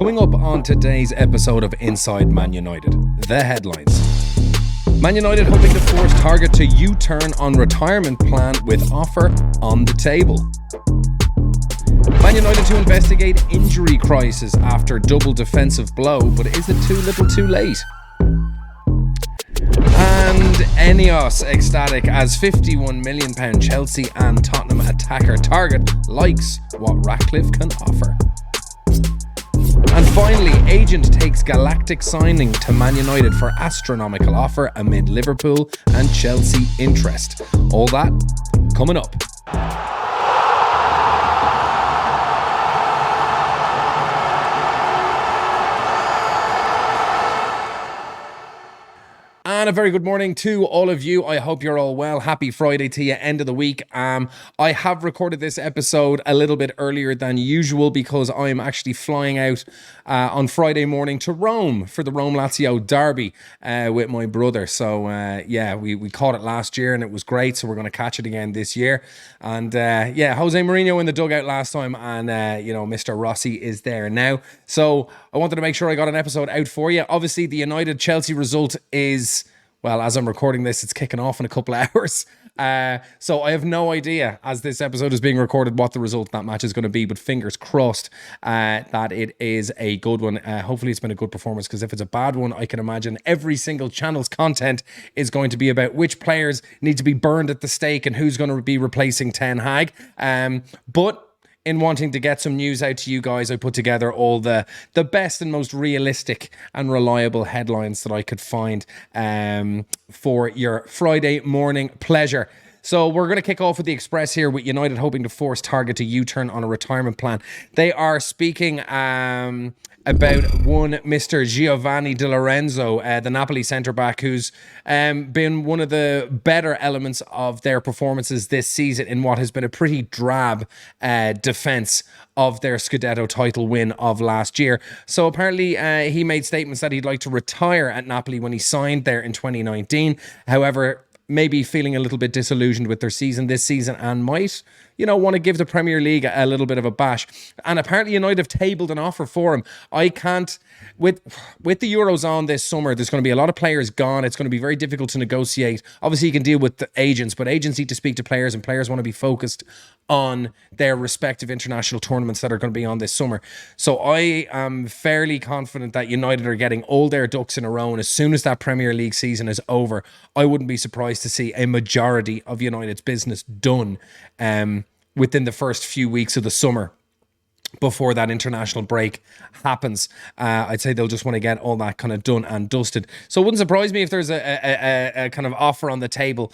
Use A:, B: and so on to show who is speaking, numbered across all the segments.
A: Coming up on today's episode of Inside Man United, the headlines. Man United hoping to force Target to U-turn on retirement plan with offer on the table. Man United to investigate injury crisis after double defensive blow, but is it too little too late? And INEOS ecstatic as £51 million Chelsea and Tottenham attacker Target likes what Ratcliffe can offer. And finally, agent takes galactic signing to Man United for astronomical offer amid Liverpool and Chelsea interest. All that coming up. And a very good morning to all of you. I hope you're all well. Happy Friday to you, end of the week. I have recorded this episode a little bit earlier than usual because I'm actually flying out on Friday morning to Rome for the Rome-Lazio derby with my brother. So we caught it last year and it was great. So we're going to catch it again this year. And Jose Mourinho in the dugout last time, and Mr. Rossi is there now. So I wanted to make sure I got an episode out for you. Obviously, the United-Chelsea result is, well, as I'm recording this, it's kicking off in a couple of hours. So I have no idea, as this episode is being recorded, what the result of that match is going to be, but fingers crossed that it is a good one. Hopefully it's been a good performance, because if it's a bad one, I can imagine every single channel's content is going to be about which players need to be burned at the stake and who's going to be replacing Ten Hag. But in wanting to get some news out to you guys, I put together all the best and most realistic and reliable headlines that I could find for your Friday morning pleasure. So we're going to kick off with the Express here, with United hoping to force Target to U-turn on a retirement plan. They are speaking about one Mr. Giovanni Di Lorenzo, the Napoli centre-back, who's been one of the better elements of their performances this season in what has been a pretty drab defence of their Scudetto title win of last year. So apparently he made statements that he'd like to retire at Napoli when he signed there in 2019. However, maybe feeling a little bit disillusioned with their season this season and might, want to give the Premier League a little bit of a bash. And apparently United have tabled an offer for him. I can't, with the Euros on this summer, there's going to be a lot of players gone. It's going to be very difficult to negotiate. Obviously you can deal with the agents, but agents need to speak to players, and players want to be focused on their respective international tournaments that are going to be on this summer. So I am fairly confident that United are getting all their ducks in a row, and as soon as that Premier League season is over, I wouldn't be surprised to see a majority of United's business done within the first few weeks of the summer before that international break happens. I'd say they'll just want to get all that kind of done and dusted. So it wouldn't surprise me if there's a kind of offer on the table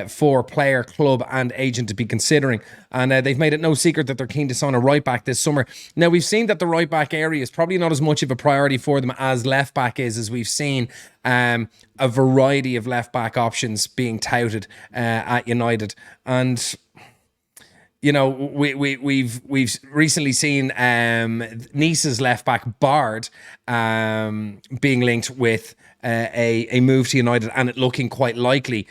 A: for player, club and agent to be considering. And they've made it no secret that they're keen to sign a right back this summer. Now, we've seen that the right back area is probably not as much of a priority for them as left back is, as we've seen a variety of left back options being touted at United. And we've recently seen Nice's left back Bard being linked with a move to United, and it looking quite likely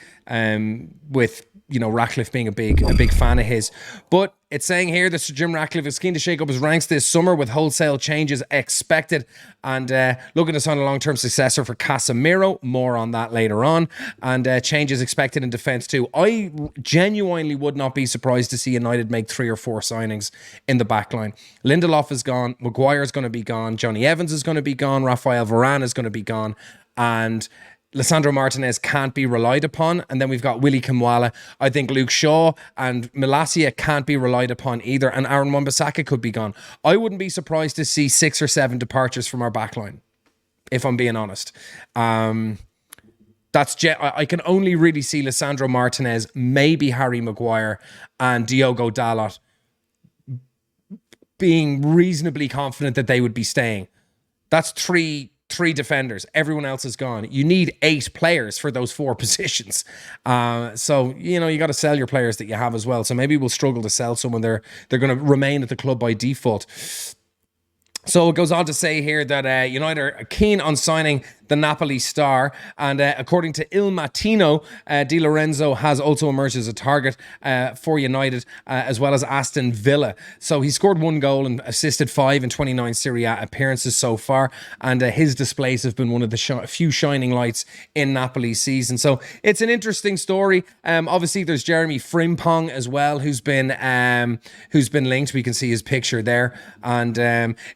A: with Ratcliffe being a big fan of his. But it's saying here that Sir Jim Ratcliffe is keen to shake up his ranks this summer, with wholesale changes expected, and looking to sign a long-term successor for Casemiro. More on that later on. And changes expected in defence too. I genuinely would not be surprised to see United make 3 or 4 signings in the back line. Lindelof is gone. Maguire's going to be gone. Johnny Evans is going to be gone. Rafael Varane is going to be gone. And Lisandro Martinez can't be relied upon. And then we've got Willy Kimwala. I think Luke Shaw and Malacia can't be relied upon either. And Aaron Wan-Bissaka could be gone. I wouldn't be surprised to see 6 or 7 departures from our backline, if I'm being honest. I can only really see Lisandro Martinez, maybe Harry Maguire and Diogo Dalot being reasonably confident that they would be staying. That's three defenders. Everyone else is gone. You need 8 players for those 4 positions. So, you got to sell your players that you have as well. So maybe we'll struggle to sell someone. They're going to remain at the club by default. So it goes on to say here that United are keen on signing the Napoli star. And according to Il Mattino, Di Lorenzo has also emerged as a target for United, as well as Aston Villa. So he scored 1 goal and assisted 5 in 29 Serie A appearances so far. And his displays have been one of the few shining lights in Napoli's season. So it's an interesting story. Obviously, there's Jeremy Frimpong as well, who's been linked. We can see his picture there. And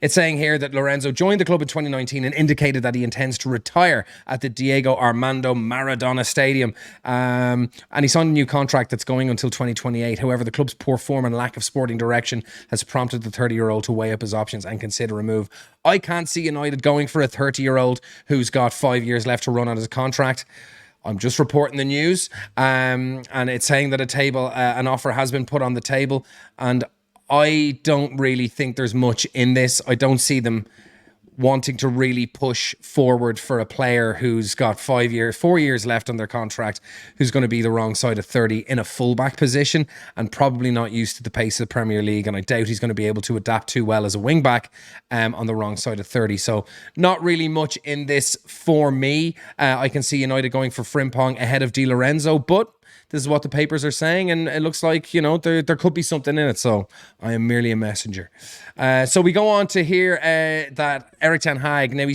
A: it's saying here that Lorenzo joined the club in 2019 and indicated that he intends to retire at the Diego Armando Maradona Stadium. And he signed a new contract that's going until 2028. However, the club's poor form and lack of sporting direction has prompted the 30-year-old to weigh up his options and consider a move. I can't see United going for a 30-year-old who's got 5 years left to run on his contract. I'm just reporting the news, and it's saying that an offer has been put on the table, and I don't really think there's much in this. I don't see them wanting to really push forward for a player who's got 4 years left on their contract, who's going to be the wrong side of 30 in a fullback position and probably not used to the pace of the Premier League. And I doubt he's going to be able to adapt too well as a wing back on the wrong side of 30. So not really much in this for me. I can see United going for Frimpong ahead of Di Lorenzo, but this is what the papers are saying, and it looks like, there could be something in it. So I am merely a messenger. So we go on to hear that Erik Ten Hag now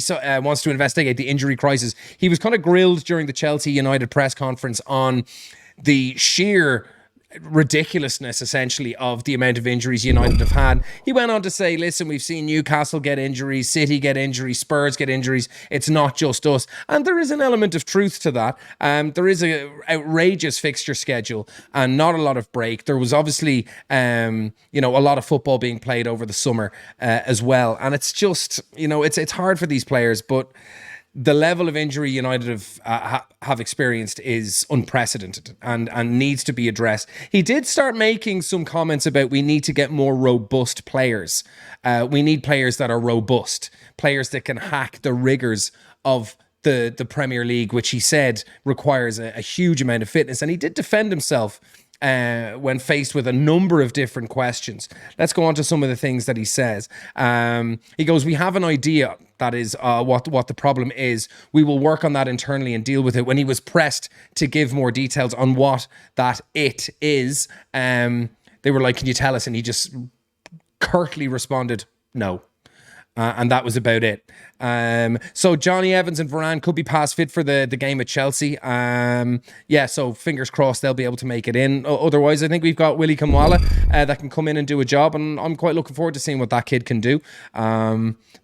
A: wants to investigate the injury crisis. He was kind of grilled during the Chelsea United press conference on the sheer ridiculousness, essentially, of the amount of injuries United have had. He went on to say, listen, we've seen Newcastle get injuries, City get injuries, Spurs get injuries. It's not just us. And there is an element of truth to that. There is an outrageous fixture schedule and not a lot of break. There was obviously, a lot of football being played over the summer as well. And it's just, it's hard for these players, but the level of injury United have experienced is unprecedented and needs to be addressed. He did start making some comments about we need to get more robust players. We need players that are robust, players that can hack the rigors of the Premier League, which he said requires a huge amount of fitness. And he did defend himself when faced with a number of different questions. Let's go on to some of the things that he says. He goes, we have an idea, that is what the problem is. We will work on that internally and deal with it. When he was pressed to give more details on what that it is, they were like, can you tell us? And he just curtly responded, no. And that was about it. So Johnny Evans and Varane could be past fit for the game at Chelsea. So fingers crossed they'll be able to make it in. Otherwise, I think we've got Willy Kamwala that can come in and do a job, and I'm quite looking forward to seeing what that kid can do.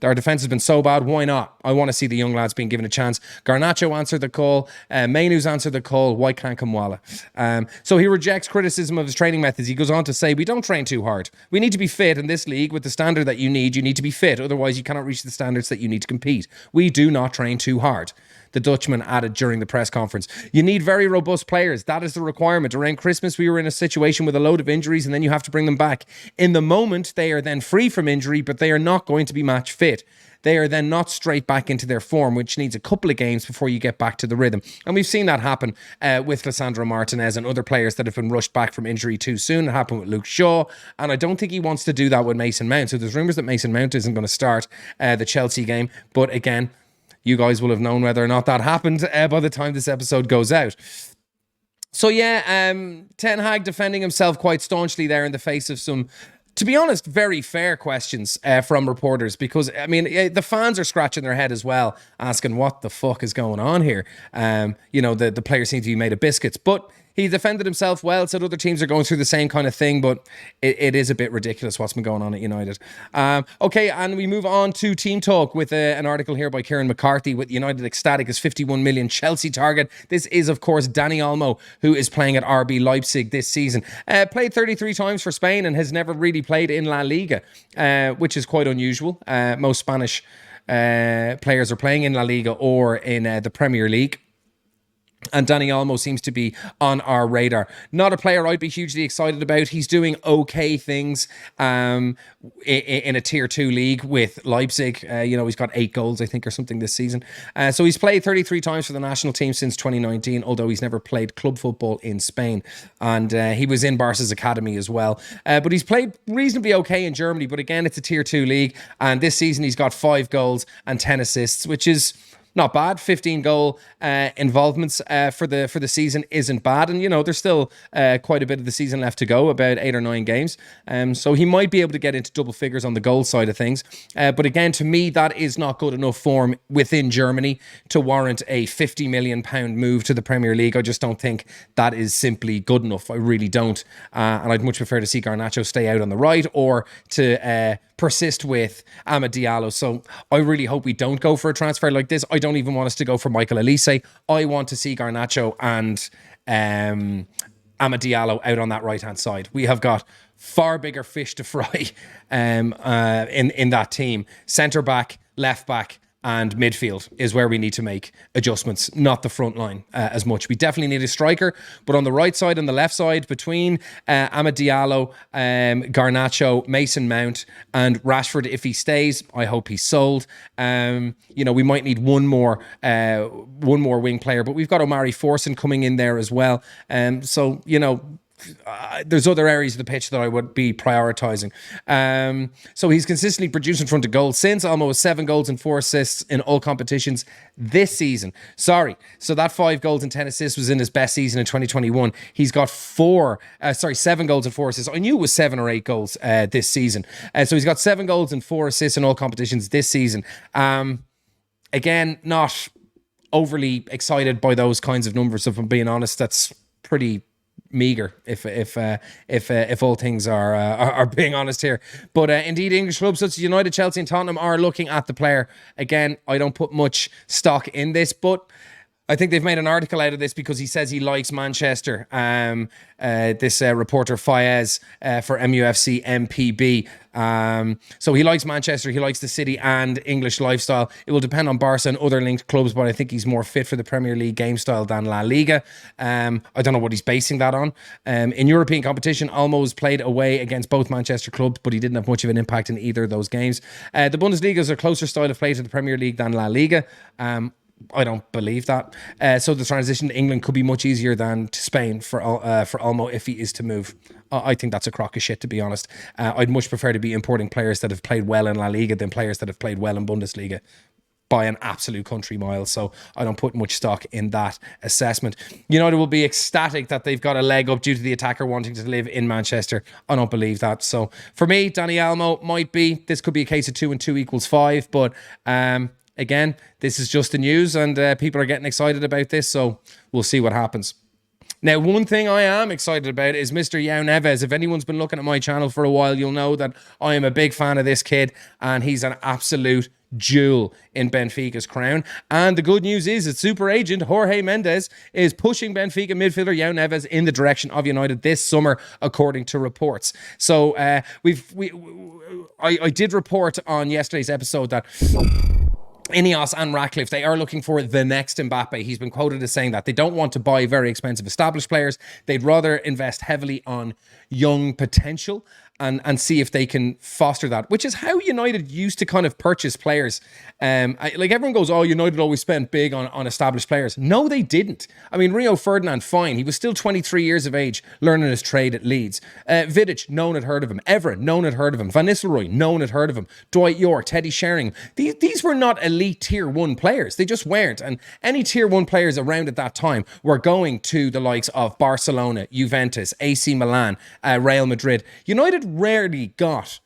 A: Our defence has been so bad. Why not? I want to see the young lads being given a chance. Garnacho answered the call. Mainu's answered the call. Why can't Kamwala? So he rejects criticism of his training methods. He goes on to say, we don't train too hard. We need to be fit in this league with the standard that you need. You need to be fit. Otherwise, you cannot reach the standards that you need to compete. We do not train too hard. The Dutchman added during the press conference. You need very robust players. That is the requirement. Around Christmas, we were in a situation with a load of injuries, and then you have to bring them back. In the moment, they are then free from injury, but they are not going to be match fit. They are then not straight back into their form, which needs a couple of games before you get back to the rhythm. And we've seen that happen with Lisandro Martinez and other players that have been rushed back from injury too soon. It happened with Luke Shaw, and I don't think he wants to do that with Mason Mount. So there's rumours that Mason Mount isn't going to start the Chelsea game. But again, you guys will have known whether or not that happened by the time this episode goes out. So Ten Hag defending himself quite staunchly there in the face of some, to be honest, very fair questions from reporters, because, the fans are scratching their head as well, asking what the fuck is going on here. The players seem to be made of biscuits, but he defended himself well, said other teams are going through the same kind of thing, but it is a bit ridiculous what's been going on at United. Okay, and we move on to Team Talk with an article here by Kieran McCarthy with United ecstatic as 51 million Chelsea target. This is, of course, Danny Olmo, who is playing at RB Leipzig this season. Played 33 times for Spain and has never really played in La Liga, which is quite unusual. Most Spanish players are playing in La Liga or in the Premier League. And Danny Olmo seems to be on our radar. Not a player I'd be hugely excited about. He's doing okay things in a tier 2 league with Leipzig. He's got 8 goals, I think, or something this season. So he's played 33 times for the national team since 2019, although he's never played club football in Spain. And he was in Barca's academy as well. But he's played reasonably okay in Germany. But again, it's a tier 2 league. And this season he's got 5 goals and 10 assists, which is not bad. 15 goal involvements for the season isn't bad. And, there's still quite a bit of the season left to go, about 8 or 9 games. So he might be able to get into double figures on the goal side of things. But again, to me, that is not good enough form within Germany to warrant a £50 million move to the Premier League. I just don't think that is simply good enough. I really don't. And I'd much prefer to see Garnacho stay out on the right, or to persist with Amad Diallo. So I really hope we don't go for a transfer like this. I don't even want us to go for Michael Elise. I want to see Garnacho and Amad Diallo out on that right-hand side. We have got far bigger fish to fry in that team. Centre-back, left-back, and midfield is where we need to make adjustments, not the front line as much. We definitely need a striker, but on the right side and the left side, between Amad Diallo, Garnacho, Mason Mount, and Rashford, if he stays, I hope he's sold. We might need one more wing player, but we've got Omari Forson coming in there as well. There's other areas of the pitch that I would be prioritising. So he's consistently produced in front of goal since almost 7 goals and 4 assists in all competitions this season. So that 5 goals and 10 assists was in his best season in 2021. He's got 7 goals and 4 assists. I knew it was 7 or 8 goals this season. So he's got 7 goals and 4 assists in all competitions this season. Again, not overly excited by those kinds of numbers. If I'm being honest, that's pretty meager if all things are being honest here. But indeed, English clubs such as United, Chelsea and Tottenham are looking at the player. Again, I don't put much stock in this, but I think they've made an article out of this because he says he likes Manchester. This reporter Fayez for MUFC MPB. So he likes Manchester, he likes the city and English lifestyle. It will depend on Barca and other linked clubs, but I think he's more fit for the Premier League game style than La Liga. I don't know what he's basing that on. In European competition, Olmo's played away against both Manchester clubs, but he didn't have much of an impact in either of those games. The Bundesliga is a closer style of play to the Premier League than La Liga. I don't believe that. So the transition to England could be much easier than to Spain for Olmo if he is to move. I think that's a crock of shit, to be honest. I'd much prefer to be importing players that have played well in La Liga than players that have played well in Bundesliga by an absolute country mile. So I don't put much stock in that assessment. United will be ecstatic that they've got a leg up due to the attacker wanting to live in Manchester. I don't believe that. So for me, Danny Olmo might be. This could be a case of 2 and 2 equals 5, but again, this is just the news and people are getting excited about this, so we'll see what happens. Now, one thing I am excited about is Mr. Joao Neves. If anyone's been looking at my channel for a while, you'll know that I am a big fan of this kid and he's an absolute jewel in Benfica's crown. And the good news is that super agent Jorge Mendes is pushing Benfica midfielder Joao Neves in the direction of United this summer, according to reports. So I did report on yesterday's episode that INEOS and Ratcliffe, they are looking for the next Mbappe. He's been quoted as saying that they don't want to buy very expensive established players. They'd rather invest heavily on young potential and see if they can foster that, which is how United used to kind of purchase players. Like everyone goes, oh, United always spent big on established players. No, they didn't. I mean, Rio Ferdinand, fine. He was still 23 years of age, learning his trade at Leeds. Vidic, no one had heard of him. Everett, no one had heard of him. Van Nistelrooy, no one had heard of him. Dwight York, Teddy Sheringham. These were not elite tier 1 players. They just weren't. And any tier 1 players around at that time were going to the likes of Barcelona, Juventus, AC Milan, Real Madrid. United rarely got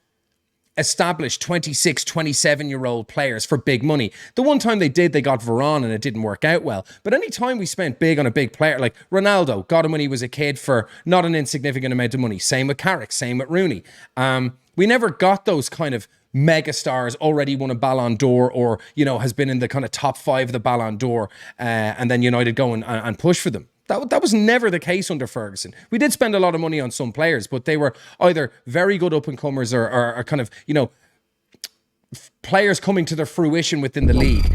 A: established 26, 27-year-old players for big money. The one time they did, they got Varane and it didn't work out well. But any time we spent big on a big player, like Ronaldo, got him when he was a kid for not an insignificant amount of money. Same with Carrick, same with Rooney. We never got those kind of mega stars, already won a Ballon d'Or or, has been in the kind of top 5 of the Ballon d'Or, and then United go and push for them. That was never the case under Ferguson. We did spend a lot of money on some players, but they were either very good up-and-comers or kind of, players coming to their fruition within the league.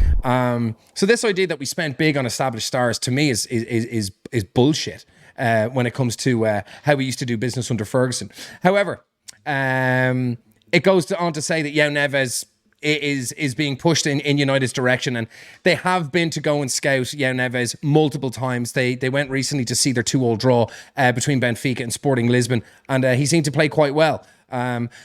A: So this idea that we spent big on established stars, to me, is bullshit when it comes to how we used to do business under Ferguson. However, it goes on to say that Joao Neves is being pushed in United's direction, and they have been to go and scout Joao Neves multiple times. They went recently to see their 2-2 draw between Benfica and Sporting Lisbon, and he seemed to play quite well.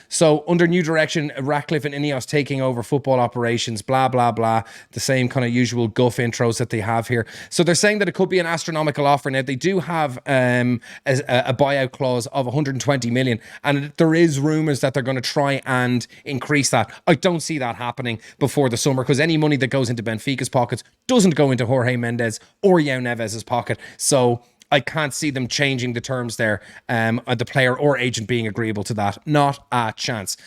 A: So under new direction, Ratcliffe and INEOS taking over football operations, blah, blah, blah. The same kind of usual guff intros that they have here. So they're saying that it could be an astronomical offer. Now, they do have a buyout clause of 120 million. And there is rumours that they're going to try and increase that. I don't see that happening before the summer, because any money that goes into Benfica's pockets doesn't go into Jorge Mendes or Joao Neves' pocket. So I can't see them changing the terms there, the player or agent being agreeable to that. Not a chance.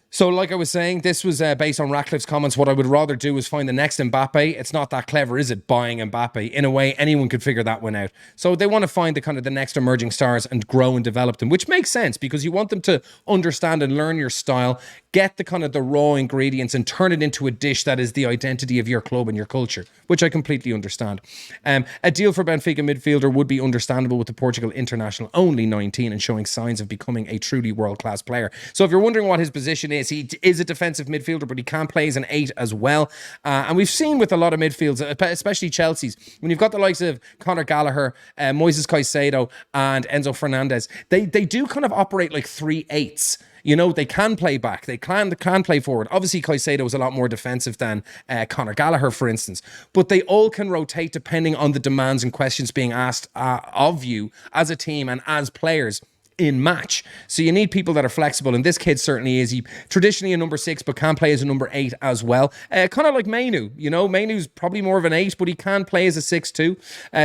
A: So like I was saying, this was based on Ratcliffe's comments. What I would rather do is find the next Mbappe. It's not that clever, is it, buying Mbappe? In a way, anyone could figure that one out. So they want to find the kind of the next emerging stars and grow and develop them, which makes sense because you want them to understand and learn your style, get the kind of the raw ingredients and turn it into a dish that is the identity of your club and your culture, which I completely understand. A deal for Benfica midfielder would be understandable with the Portugal international only 19 and showing signs of becoming a truly world-class player. So if you're wondering what his position is, he is a defensive midfielder, but he can play as an 8 as well. And we've seen with a lot of midfields, especially Chelsea's, when you've got the likes of Conor Gallagher, Moises Caicedo and Enzo Fernandez, they do kind of operate like 3/8s. You know, they can play back. They can play forward. Obviously, Caicedo is a lot more defensive than Conor Gallagher, for instance. But they all can rotate depending on the demands and questions being asked of you as a team and as players in match. So you need people that are flexible, and this kid certainly is. He traditionally a number 6, but can play as a number 8 as well. Kind of like Menu. You know, Menu's probably more of an 8, but he can play as a 6 too.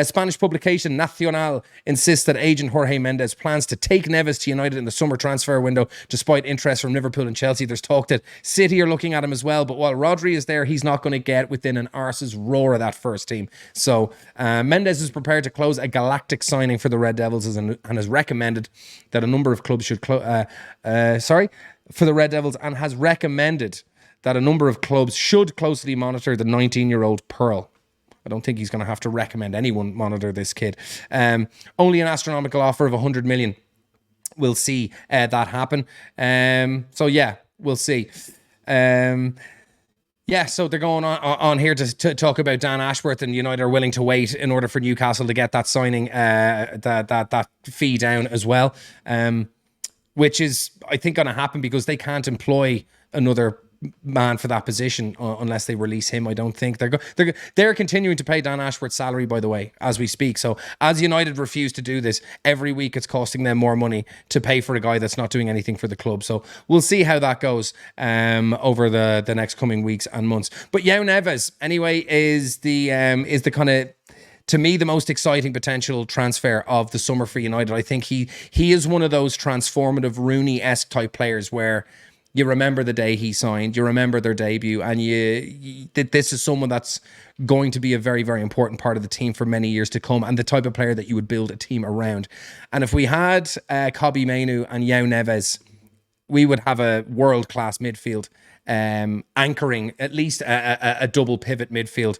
A: Spanish publication Nacional insists that agent Jorge Mendes plans to take Neves to United in the summer transfer window, despite interest from Liverpool and Chelsea. There's talk that City are looking at him as well, but while Rodri is there, he's not going to get within an arse's roar of that first team. So Mendes is prepared to close a galactic signing for the Red Devils and has recommended that a number of clubs should for the Red Devils, and has recommended that a number of clubs should closely monitor the 19-year-old Pearl. I don't think he's going to have to recommend anyone monitor this kid. Only an astronomical offer of 100 million will see that happen. So yeah, we'll see. Yeah, so they're going on here to talk about Dan Ashworth, and United are willing to wait in order for Newcastle to get that signing, that fee down as well, which is, I think, going to happen because they can't employ another man for that position unless they release him. I don't think they're continuing to pay Dan Ashworth's salary, by the way, as we speak. So as United refuse to do this, every week it's costing them more money to pay for a guy that's not doing anything for the club. So we'll see how that goes over the next coming weeks and months. But Joao Neves, anyway, is the kind of, to me, the most exciting potential transfer of the summer for United. I think he is one of those transformative Rooney-esque type players where you remember the day he signed, you remember their debut, and this is someone that's going to be a very, very important part of the team for many years to come, and the type of player that you would build a team around. And if we had Kobbie Mainoo and Joao Neves, we would have a world-class midfield, anchoring at least a double pivot midfield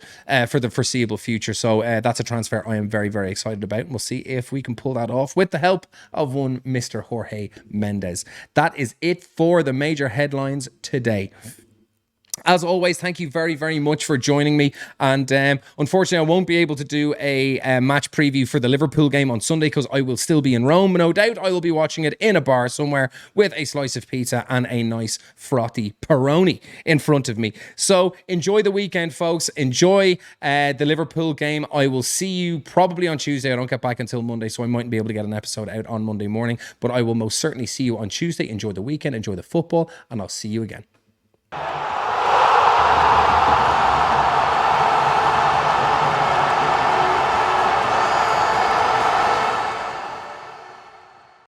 A: for the foreseeable future. So that's a transfer I am very, very excited about. And we'll see if we can pull that off with the help of one Mr. Jorge Mendes. That is it for the major headlines today. As always, thank you very, very much for joining me. And unfortunately, I won't be able to do a match preview for the Liverpool game on Sunday because I will still be in Rome. No doubt I will be watching it in a bar somewhere with a slice of pizza and a nice frothy Peroni in front of me. So enjoy the weekend, folks. Enjoy the Liverpool game. I will see you probably on Tuesday. I don't get back until Monday, so I mightn't be able to get an episode out on Monday morning. But I will most certainly see you on Tuesday. Enjoy the weekend. Enjoy the football. And I'll see you again.